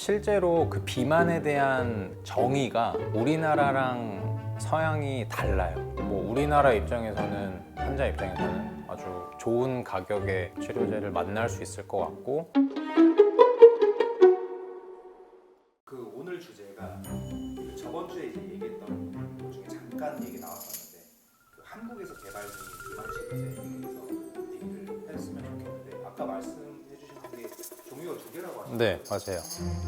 실제로 그 비만에 대한 정의가 우리나라랑 서양이 달라요. 뭐 우리나라 입장에서는, 환자 입장에서는 아주 좋은 가격의 치료제를 만날 수 있을 것 같고, 그 오늘 주제가 그 저번 주에 이제 얘기했던 것 중에 잠깐 얘기 나왔었는데, 그 한국에서 개발 중인 비만 치료제에 대해서 얘기를 했으면 좋겠는데, 아까 말씀해주신 게 종류가 두 개라고 하셨죠? 네, 맞아요.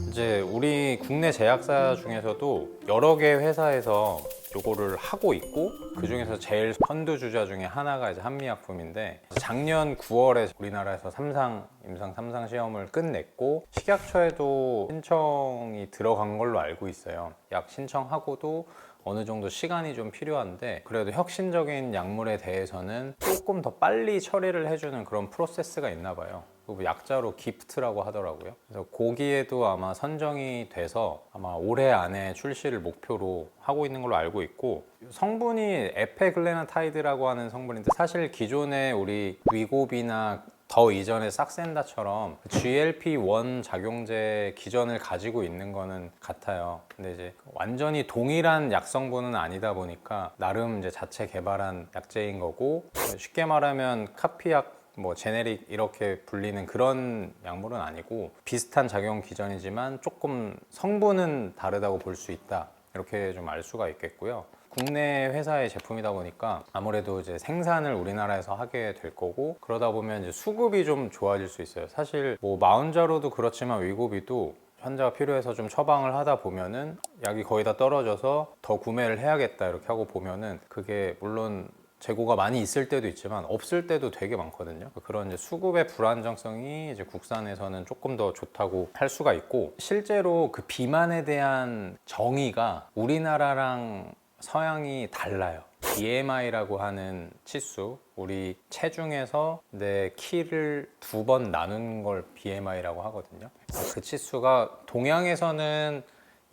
이제 우리 국내 제약사 중에서도 여러 개 회사에서 요거를 하고 있고, 그 중에서 제일 선두주자 중에 하나가 이제 한미약품인데, 작년 9월에 우리나라에서 임상 3상 시험을 끝냈고 식약처에도 신청이 들어간 걸로 알고 있어요. 약 신청하고도 어느 정도 시간이 좀 필요한데, 그래도 혁신적인 약물에 대해서는 조금 더 빨리 처리를 해주는 그런 프로세스가 있나 봐요. 그 약자로 기프트라고 하더라고요. 그래서 거기에도 아마 선정이 돼서 아마 올해 안에 출시를 목표로 하고 있는 걸로 알고 있고, 성분이 에페글레나타이드라고 하는 성분인데, 사실 기존에 우리 위고비나 더 이전에 삭센다처럼 GLP-1 작용제 기전을 가지고 있는 거는 같아요. 근데 이제 완전히 동일한 약성분은 아니다 보니까 나름 이제 자체 개발한 약제인 거고, 쉽게 말하면 카피약, 뭐 제네릭 이렇게 불리는 그런 약물은 아니고 비슷한 작용 기전이지만 조금 성분은 다르다고 볼 수 있다, 이렇게 좀 알 수가 있겠고요. 국내 회사의 제품이다 보니까 아무래도 이제 생산을 우리나라에서 하게 될 거고, 그러다 보면 이제 수급이 좀 좋아질 수 있어요. 사실 뭐 마운자로도 그렇지만 위고비도 환자가 필요해서 좀 처방을 하다 보면은 약이 거의 다 떨어져서 더 구매를 해야겠다 이렇게 하고 보면은, 그게 물론 재고가 많이 있을 때도 있지만 없을 때도 되게 많거든요. 그런 이제 수급의 불안정성이 이제 국산에서는 조금 더 좋다고 할 수가 있고, 실제로 그 비만에 대한 정의가 우리나라랑 서양이 달라요. BMI라고 하는 치수, 우리 체중에서 내 키를 2번 나눈 걸 BMI라고 하거든요. 그 치수가 동양에서는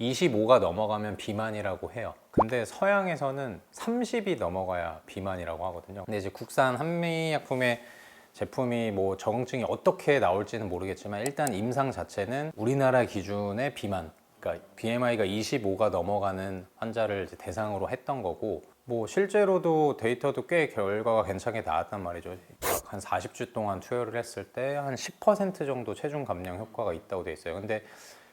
25가 넘어가면 비만이라고 해요. 근데 서양에서는 30이 넘어가야 비만이라고 하거든요. 근데 이제 국산 한미약품의 제품이 뭐 적응증이 어떻게 나올지는 모르겠지만, 일단 임상 자체는 우리나라 기준의 비만, 그러니까 BMI가 25가 넘어가는 환자를 이제 대상으로 했던 거고, 뭐 실제로도 데이터도 꽤 결과가 괜찮게 나왔단 말이죠. 한 40주 동안 투여를 했을 때 한 10% 정도 체중 감량 효과가 있다고 돼 있어요. 근데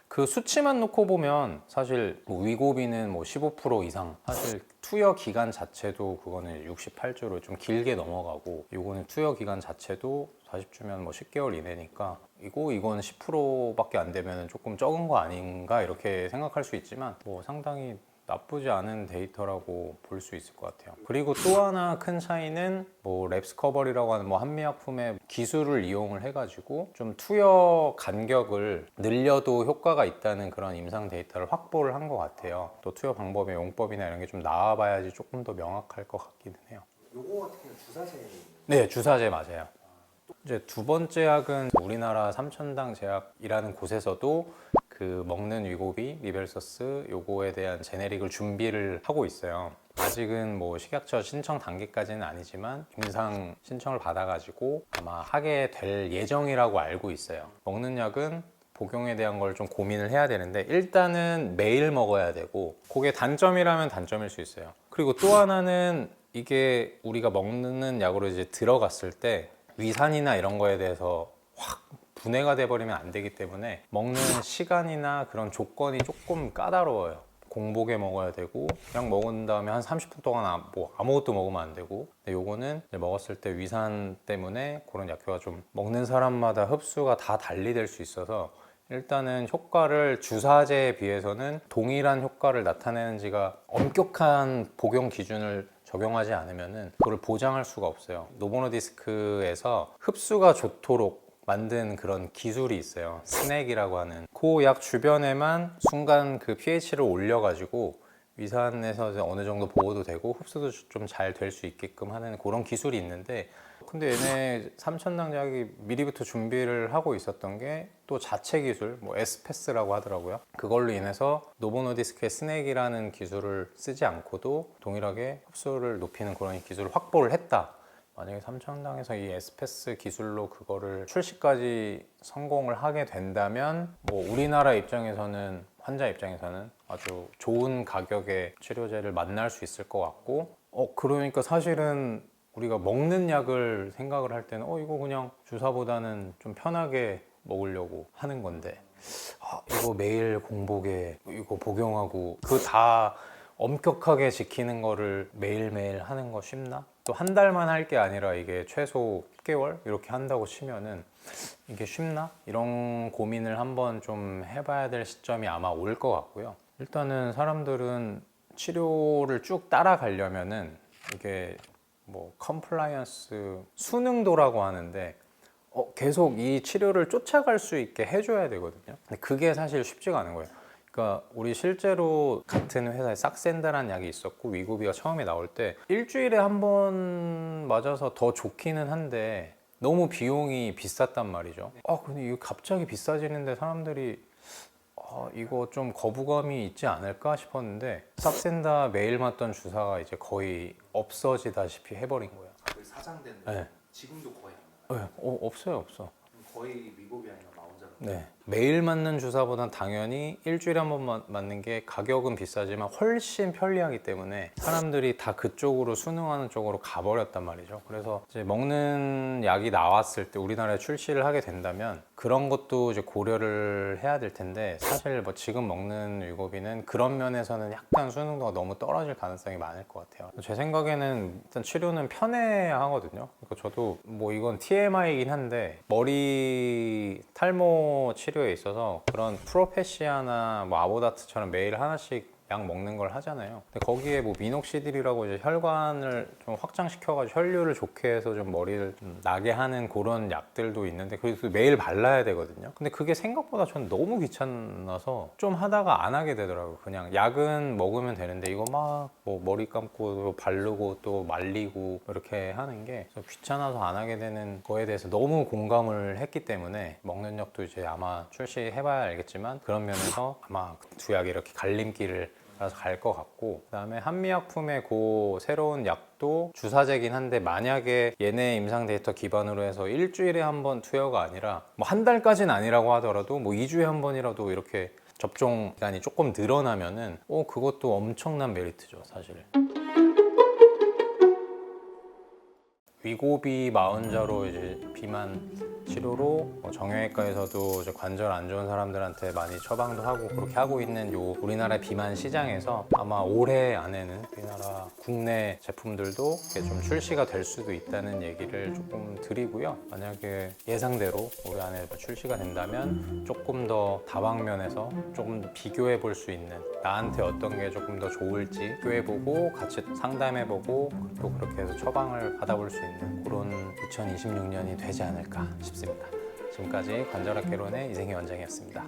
그 수치만 놓고 보면 사실 뭐 위고비는 뭐 15% 이상, 사실 투여 기간 자체도 그거는 68주로 좀 길게 넘어가고, 이거는 투여 기간 자체도 40주면 뭐 10개월 이내니까 이거는 10%밖에 안 되면 조금 적은 거 아닌가 이렇게 생각할 수 있지만, 뭐 상당히 나쁘지 않은 데이터라고 볼 수 있을 것 같아요. 그리고 또 하나 큰 차이는 뭐 랩스커버리라고 하는 뭐 한미약품의 기술을 이용을 해가지고 좀 투여 간격을 늘려도 효과가 있다는 그런 임상 데이터를 확보를 한 것 같아요. 또 투여 방법의 용법이나 이런 게 좀 나와봐야지 조금 더 명확할 것 같기는 해요. 요거 같은 경우 주사제. 네, 주사제 맞아요. 이제 두 번째 약은 우리나라 삼천당 제약이라는 곳에서도 그 먹는 위고비, 리벨서스 요거에 대한 제네릭을 준비를 하고 있어요. 아직은 뭐 식약처 신청 단계까지는 아니지만 임상 신청을 받아가지고 아마 하게 될 예정이라고 알고 있어요. 먹는 약은 복용에 대한 걸 좀 고민을 해야 되는데, 일단은 매일 먹어야 되고, 그게 단점이라면 단점일 수 있어요. 그리고 또 하나는 이게 우리가 먹는 약으로 이제 들어갔을 때 위산이나 이런 거에 대해서 확 분해가 돼버리면 안 되기 때문에 먹는 시간이나 그런 조건이 조금 까다로워요. 공복에 먹어야 되고, 그냥 먹은 다음에 한 30분 동안 뭐 아무것도 먹으면 안 되고, 근데 요거는 먹었을 때 위산 때문에 그런 약효가 좀 먹는 사람마다 흡수가 다 달리 될 수 있어서, 일단은 효과를 주사제에 비해서는 동일한 효과를 나타내는지가 엄격한 복용 기준을 적용하지 않으면은 그걸 보장할 수가 없어요. 노보노디스크에서 흡수가 좋도록 만든 그런 기술이 있어요. 스낵이라고 하는, 그 약 주변에만 순간 그 pH를 올려가지고 위산에서 어느 정도 보호도 되고 흡수도 좀 잘 될 수 있게끔 하는 그런 기술이 있는데, 근데 얘네 삼천당 제약이 미리부터 준비를 하고 있었던 게 또 자체 기술, 뭐 에스페스라고 하더라고요. 그걸로 인해서 노보노디스크의 스낵이라는 기술을 쓰지 않고도 동일하게 흡수를 높이는 그런 기술을 확보를 했다, 만약에 삼청당에서 이 에스패스 기술로 그거를 출시까지 성공을 하게 된다면 뭐 우리나라 입장에서는 환자 입장에서는 아주 좋은 가격의 치료제를 만날 수 있을 것 같고 그러니까 사실은 우리가 먹는 약을 생각을 할 때는 이거 그냥 주사보다는 좀 편하게 먹으려고 하는 건데 이거 매일 공복에 이거 복용하고 그 다 엄격하게 지키는 거를 매일매일 하는 거 쉽나? 또 한 달만 할 게 아니라 이게 최소 10개월 이렇게 한다고 치면은 이게 쉽나? 이런 고민을 한번 좀 해봐야 될 시점이 아마 올 것 같고요. 일단은 사람들은 치료를 쭉 따라가려면은 이게 뭐 컴플라이언스 순응도라고 하는데 계속 이 치료를 쫓아갈 수 있게 해줘야 되거든요. 근데 그게 사실 쉽지가 않은 거예요. 그러니까 우리 실제로 같은 회사에 삭센다라는 약이 있었고 위고비가 처음에 나올 때 일주일에 한 번 맞아서 더 좋기는 한데 너무 비용이 비쌌단 말이죠. 근데 이거 갑자기 비싸지는데 사람들이 이거 좀 거부감이 있지 않을까 싶었는데 삭센다 매일 맞던 주사가 이제 거의 없어지다시피 해버린 거예요. 거의 사장된 네. 지금도 거의 안 나요. 네. 없어요. 거의 위고비 아니면 마운자로. 네. 매일 맞는 주사보단 당연히 일주일에 한 번 맞는 게 가격은 비싸지만 훨씬 편리하기 때문에 사람들이 다 그쪽으로 순응하는 쪽으로 가버렸단 말이죠. 그래서 이제 먹는 약이 나왔을 때 우리나라에 출시를 하게 된다면 그런 것도 이제 고려를 해야 될 텐데 사실 뭐 지금 먹는 위고비는 그런 면에서는 약간 수능도가 너무 떨어질 가능성이 많을 것 같아요. 제 생각에는 일단 치료는 편해야 하거든요. 그러니까 저도 뭐 이건 TMI이긴 한데 머리 탈모 치료에 있어서 그런 프로페시아나 뭐 아보다트처럼 매일 하나씩 약 먹는 걸 하잖아요. 근데 거기에 뭐 미녹시딜이라고 이제 혈관을 좀 확장시켜가지고 혈류를 좋게 해서 좀 머리를 좀 나게 하는 그런 약들도 있는데 그래서 매일 발라야 되거든요. 근데 그게 생각보다 전 너무 귀찮아서 좀 하다가 안 하게 되더라고요. 그냥 약은 먹으면 되는데 이거 막 뭐 머리 감고 또 바르고 또 말리고 이렇게 하는 게 귀찮아서 안 하게 되는 거에 대해서 너무 공감을 했기 때문에 먹는 약도 이제 아마 출시해봐야 알겠지만 그런 면에서 아마 두 약이 이렇게 갈림길을 따라서 갈 것 같고, 그 다음에 한미약품의 그 새로운 약도 주사제긴 한데 만약에 얘네 임상 데이터 기반으로 해서 일주일에 한 번 투여가 아니라 뭐 한 달까지는 아니라고 하더라도 뭐 2주에 한 번이라도 이렇게 접종 기간이 조금 늘어나면은 그것도 엄청난 메리트죠 사실. 위고비 마흔자로 이제 비만 치료로 정형외과에서도 이제 관절 안 좋은 사람들한테 많이 처방도 하고 그렇게 하고 있는 요 우리나라 비만 시장에서 아마 올해 안에는 우리나라 국내 제품들도 이렇게 좀 출시가 될 수도 있다는 얘기를 조금 드리고요. 만약에 예상대로 올해 안에 출시가 된다면 조금 더 다방면에서 조금 더 비교해 볼 수 있는, 나한테 어떤 게 조금 더 좋을지 비교해보고 같이 상담해보고 또 그렇게 해서 처방을 받아볼 수 있는 그런 2026년이 되지 않을까 싶습니다. 지금까지 관절학개론의 이생희 원장이었습니다.